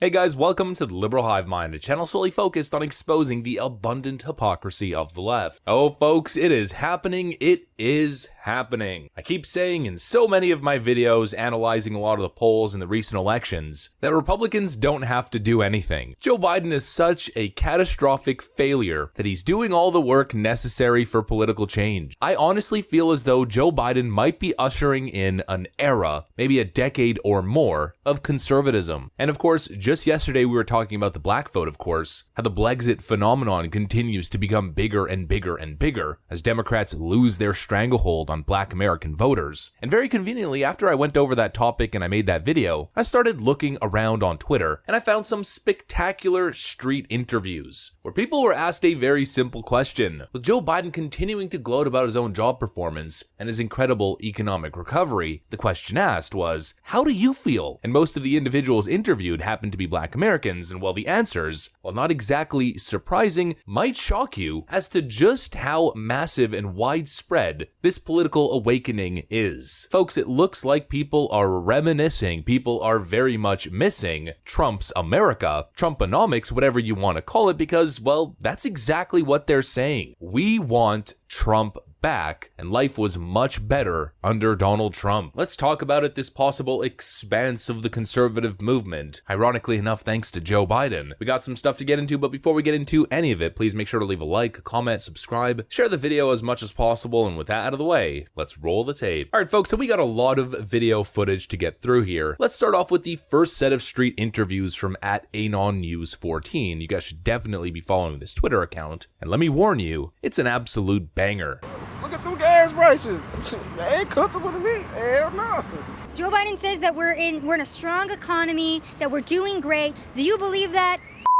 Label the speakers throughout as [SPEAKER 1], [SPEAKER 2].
[SPEAKER 1] Hey guys, welcome to the Liberal Hive Mind, a channel solely focused on exposing the abundant hypocrisy of the left. Oh folks, it is happening, it is happening. I keep saying in so many of my videos analyzing a lot of the polls in the recent elections that Republicans don't have to do anything. Joe Biden is such a catastrophic failure that he's doing all the work necessary for political change. I honestly feel as though Joe Biden might be ushering in an era, maybe a decade or more, of conservatism. And of course, just yesterday we were talking about the black vote, of course, how the Blexit phenomenon continues to become bigger and bigger and bigger as Democrats lose their stranglehold on black American voters. And very conveniently, after I went over that topic and I made that video, I started looking around on Twitter and I found some spectacular street interviews where people were asked a very simple question. With Joe Biden continuing to gloat about his own job performance and his incredible economic recovery, the question asked was, how do you feel? And most of the individuals interviewed happened to be black Americans, and while the answers, while not exactly surprising, might shock you as to just how massive and widespread this political awakening is. Folks, it looks like people are reminiscing, people are very much missing Trump's America, Trumponomics, whatever you want to call it, because, well, that's exactly what they're saying. We want Trump back, and life was much better under Donald Trump. Let's talk about it, this possible expanse of the conservative movement. Ironically enough, thanks to Joe Biden. We got some stuff to get into, but before we get into any of it, please make sure to leave a like, a comment, subscribe, share the video as much as possible, and with that out of the way, let's roll the tape. Alright folks, so we got a lot of video footage to get through here. Let's start off with the first set of street interviews from @AnonNews14. You guys should definitely be following this Twitter account, and let me warn you, it's an absolute banger.
[SPEAKER 2] Look at them gas prices. They ain't comfortable to me. Hell no.
[SPEAKER 3] Joe Biden says that we're in a strong economy, that we're doing great. Do you believe that?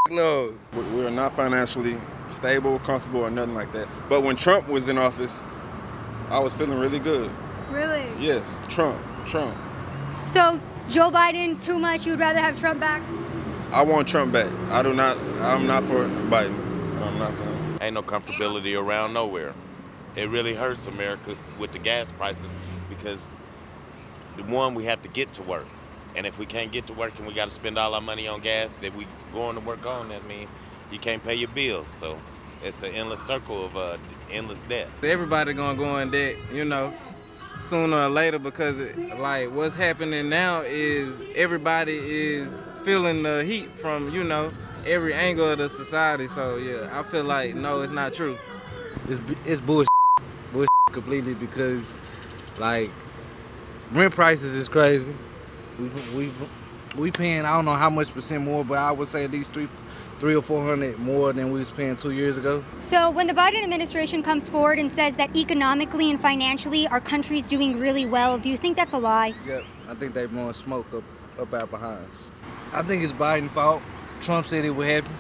[SPEAKER 2] No. We're not financially stable, comfortable, or nothing like that. But when Trump was in office, I was feeling really good.
[SPEAKER 3] Really?
[SPEAKER 2] Yes, Trump.
[SPEAKER 3] So Joe Biden too much? You'd rather have Trump back?
[SPEAKER 2] I want Trump back. I'm not for Biden. I'm not for him.
[SPEAKER 4] Ain't no comfortability around nowhere. It really hurts America with the gas prices because, we have to get to work. And if we can't get to work and we got to spend all our money on gas that we going to work on, that means you can't pay your bills. So it's an endless circle of endless debt.
[SPEAKER 5] Everybody gonna go in debt, sooner or later, because what's happening now is everybody is feeling the heat from, every angle of the society. So yeah, I feel like, no, it's not true.
[SPEAKER 6] It's bullshit completely, because rent prices is crazy. We paying, I don't know how much percent more, but I would say at least three or 400 more than we was paying 2 years ago.
[SPEAKER 3] So when the Biden administration comes forward and says that economically and financially our country's doing really well, do you think that's a lie?
[SPEAKER 6] Yep, I think they blowing smoke up our behinds. I think it's Biden's fault. Trump said it would happen.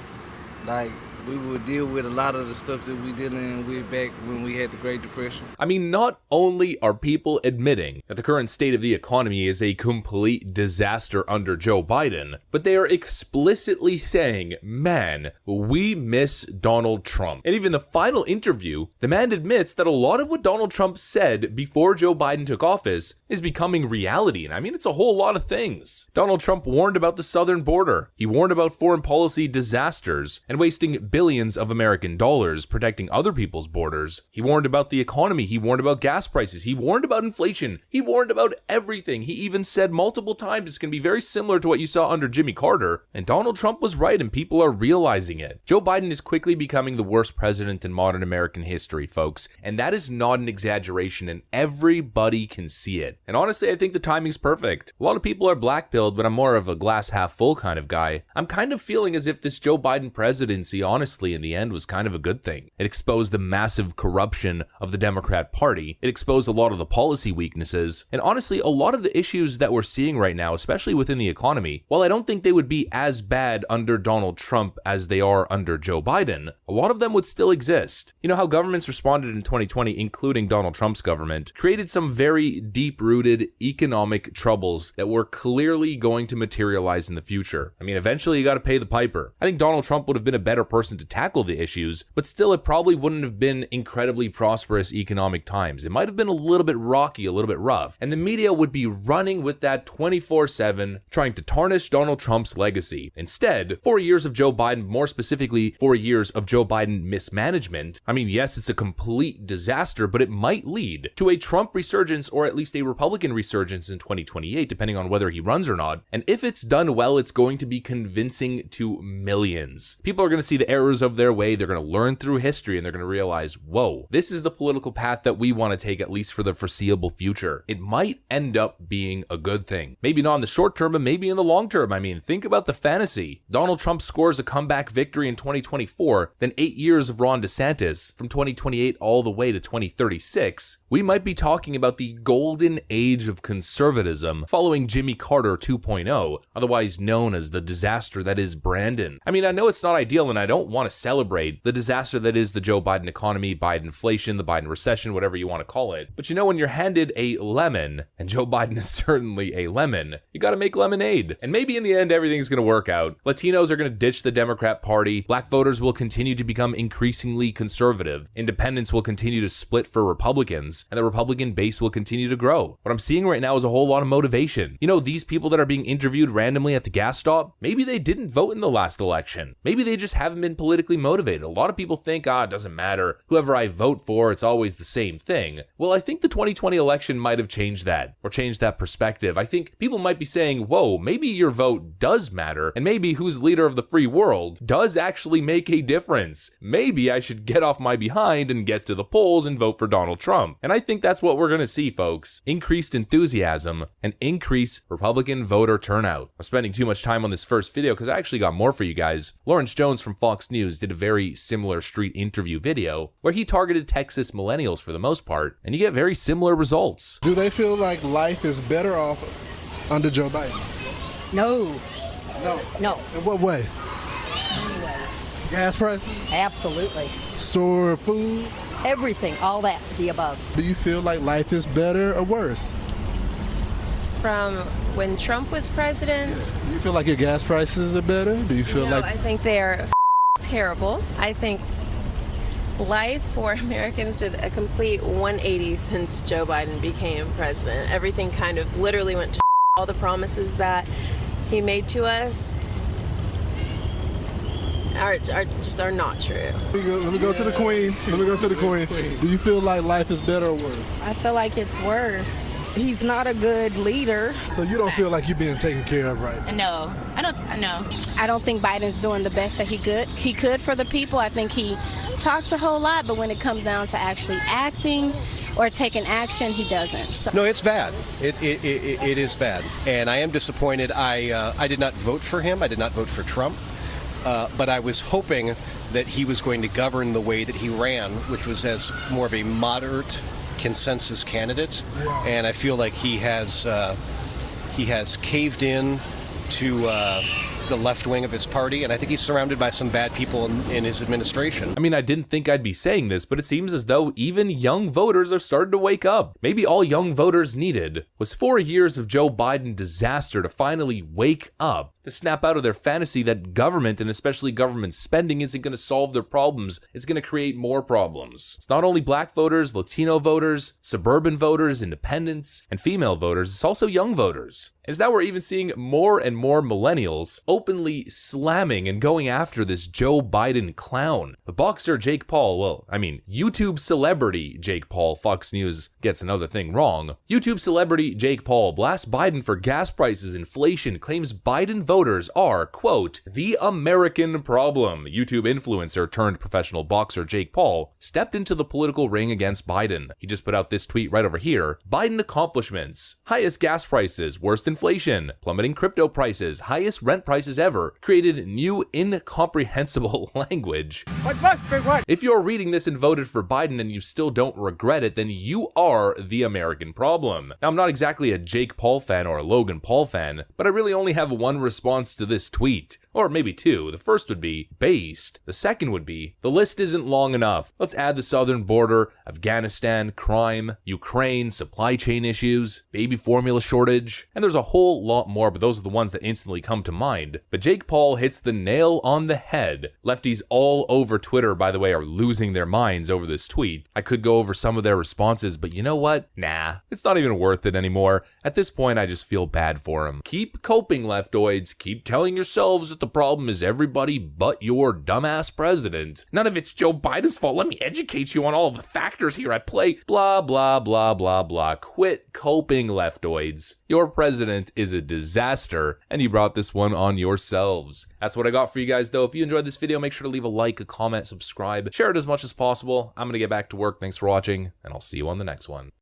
[SPEAKER 6] We would deal with a lot of the stuff that we dealing with back when we had the Great Depression.
[SPEAKER 1] I mean, not only are people admitting that the current state of the economy is a complete disaster under Joe Biden, but they are explicitly saying, man, we miss Donald Trump. And even the final interview, the man admits that a lot of what Donald Trump said before Joe Biden took office is becoming reality. And I mean, it's a whole lot of things. Donald Trump warned about the southern border. He warned about foreign policy disasters and wasting billions of American dollars protecting other people's borders. He warned about the economy. He warned about gas prices. He warned about inflation. He warned about everything. He even said multiple times it's going to be very similar to what you saw under Jimmy Carter. And Donald Trump was right, and people are realizing it. Joe Biden is quickly becoming the worst president in modern American history, folks. And that is not an exaggeration, and everybody can see it. And honestly, I think the timing's perfect. A lot of people are black-pilled, but I'm more of a glass half full kind of guy. I'm kind of feeling as if this Joe Biden presidency, honestly, in the end was kind of a good thing. It exposed the massive corruption of the Democrat Party. It exposed a lot of the policy weaknesses. And honestly, a lot of the issues that we're seeing right now, especially within the economy, while I don't think they would be as bad under Donald Trump as they are under Joe Biden, a lot of them would still exist. You know how governments responded in 2020, including Donald Trump's government, created some very deep-rooted economic troubles that were clearly going to materialize in the future. I mean, eventually you got to pay the piper. I think Donald Trump would have been a better person person to tackle the issues, but still it probably wouldn't have been incredibly prosperous economic times. It might have been a little bit rocky, a little bit rough, and the media would be running with that 24/7, trying to tarnish Donald Trump's legacy. Instead, 4 years of Joe Biden, more specifically 4 years of Joe Biden mismanagement, I mean, yes, it's a complete disaster, but it might lead to a Trump resurgence, or at least a Republican resurgence in 2028, depending on whether he runs or not. And if it's done well, it's going to be convincing to millions. People are going to see the errors of their way, they're going to learn through history, and they're going to realize, whoa, this is the political path that we want to take, at least for the foreseeable future. It might end up being a good thing. Maybe not in the short term, but maybe in the long term. I mean, think about the fantasy. Donald Trump scores a comeback victory in 2024, then 8 years of Ron DeSantis, from 2028 all the way to 2036. We might be talking about the golden age of conservatism following Jimmy Carter 2.0, otherwise known as the disaster that is Brandon. I mean, I know it's not ideal, and I don't want to celebrate the disaster that is the Joe Biden economy, Biden inflation, the Biden recession, whatever you want to call it. But you know, when you're handed a lemon, and Joe Biden is certainly a lemon, you gotta make lemonade. And maybe in the end, everything's gonna work out. Latinos are gonna ditch the Democrat Party, black voters will continue to become increasingly conservative, independents will continue to split for Republicans, and the Republican base will continue to grow. What I'm seeing right now is a whole lot of motivation. You know, these people that are being interviewed randomly at the gas stop, maybe they didn't vote in the last election. Maybe they just haven't been politically motivated. A lot of people think, it doesn't matter. Whoever I vote for, it's always the same thing. Well, I think the 2020 election might have changed that, or changed that perspective. I think people might be saying, whoa, maybe your vote does matter, and maybe who's leader of the free world does actually make a difference. Maybe I should get off my behind and get to the polls and vote for Donald Trump. And I think that's what we're gonna see, folks. Increased enthusiasm and increased Republican voter turnout. I'm spending too much time on this first video because I actually got more for you guys. Lawrence Jones from Fox News did a very similar street interview video where he targeted Texas millennials for the most part, and you get very similar results.
[SPEAKER 7] Do they feel like life is better off under Joe Biden?
[SPEAKER 8] No.
[SPEAKER 7] No.
[SPEAKER 8] No.
[SPEAKER 7] In what way?
[SPEAKER 8] Anyways.
[SPEAKER 7] Gas prices?
[SPEAKER 8] Absolutely.
[SPEAKER 7] Store food?
[SPEAKER 8] Everything, all that, the above.
[SPEAKER 7] Do you feel like life is better or worse?
[SPEAKER 9] From when Trump was president?
[SPEAKER 7] Do you feel like your gas prices are better? Do you feel like...
[SPEAKER 9] I think they're terrible. I think life for Americans did a complete 180 since Joe Biden became president. Everything kind of literally went to all the promises that he made to us are not true.
[SPEAKER 7] Let me go to the Queen. Let me go to the Queen. Do you feel like life is better or worse?
[SPEAKER 10] I feel like it's worse. He's not a good leader.
[SPEAKER 7] So you don't feel like you're being taken care of right now?
[SPEAKER 11] No, I don't. No.
[SPEAKER 10] I don't think Biden's doing the best that he could for the people. I think he talks a whole lot, but when it comes down to actually acting or taking action, he doesn't. So.
[SPEAKER 12] No, it's bad. It is bad, and I am disappointed. I did not vote for him. I did not vote for Trump. But I was hoping that he was going to govern the way that he ran, which was as more of a moderate consensus candidate. And I feel like he has caved in to the left wing of his party, and I think he's surrounded by some bad people in his administration.
[SPEAKER 1] I mean, I didn't think I'd be saying this, but it seems as though even young voters are starting to wake up. Maybe all young voters needed was 4 years of Joe Biden disaster to finally wake up, to snap out of their fantasy that government, and especially government spending, isn't going to solve their problems. It's going to create more problems. It's not only black voters, Latino voters, suburban voters, independents, and female voters, it's also young voters. As now we're even seeing more and more millennials openly slamming and going after this Joe Biden clown. The boxer Jake Paul, YouTube celebrity Jake Paul, Fox News gets another thing wrong. YouTube celebrity Jake Paul blasts Biden for gas prices, inflation, claims Biden voters are, quote, the American problem. YouTube influencer turned professional boxer Jake Paul stepped into the political ring against Biden. He just put out this tweet right over here. Biden accomplishments: highest gas prices, worst inflation, plummeting crypto prices, highest rent prices ever, created new incomprehensible language.
[SPEAKER 13] What must be what?
[SPEAKER 1] If you're reading this and voted for Biden and you still don't regret it, then you are the American problem. Now, I'm not exactly a Jake Paul fan or a Logan Paul fan, but I really only have one response to this tweet. Or maybe two. The first would be based. The second would be the list isn't long enough. Let's add the southern border, Afghanistan, crime, Ukraine, supply chain issues, baby formula shortage, and there's a whole lot more, but those are the ones that instantly come to mind. But Jake Paul hits the nail on the head. Lefties all over Twitter, by the way, are losing their minds over this tweet. I could go over some of their responses, but you know what? Nah, it's not even worth it anymore. At this point, I just feel bad for him. Keep coping, leftoids. Keep telling yourselves that the problem is everybody but your dumbass president. None of it's Joe Biden's fault. Let me educate you on all of the factors here at play. Blah, blah, blah, blah, blah. Quit coping, leftoids. Your president is a disaster, and you brought this one on yourselves. That's what I got for you guys, though. If you enjoyed this video, make sure to leave a like, a comment, subscribe, share it as much as possible. I'm going to get back to work. Thanks for watching, and I'll see you on the next one.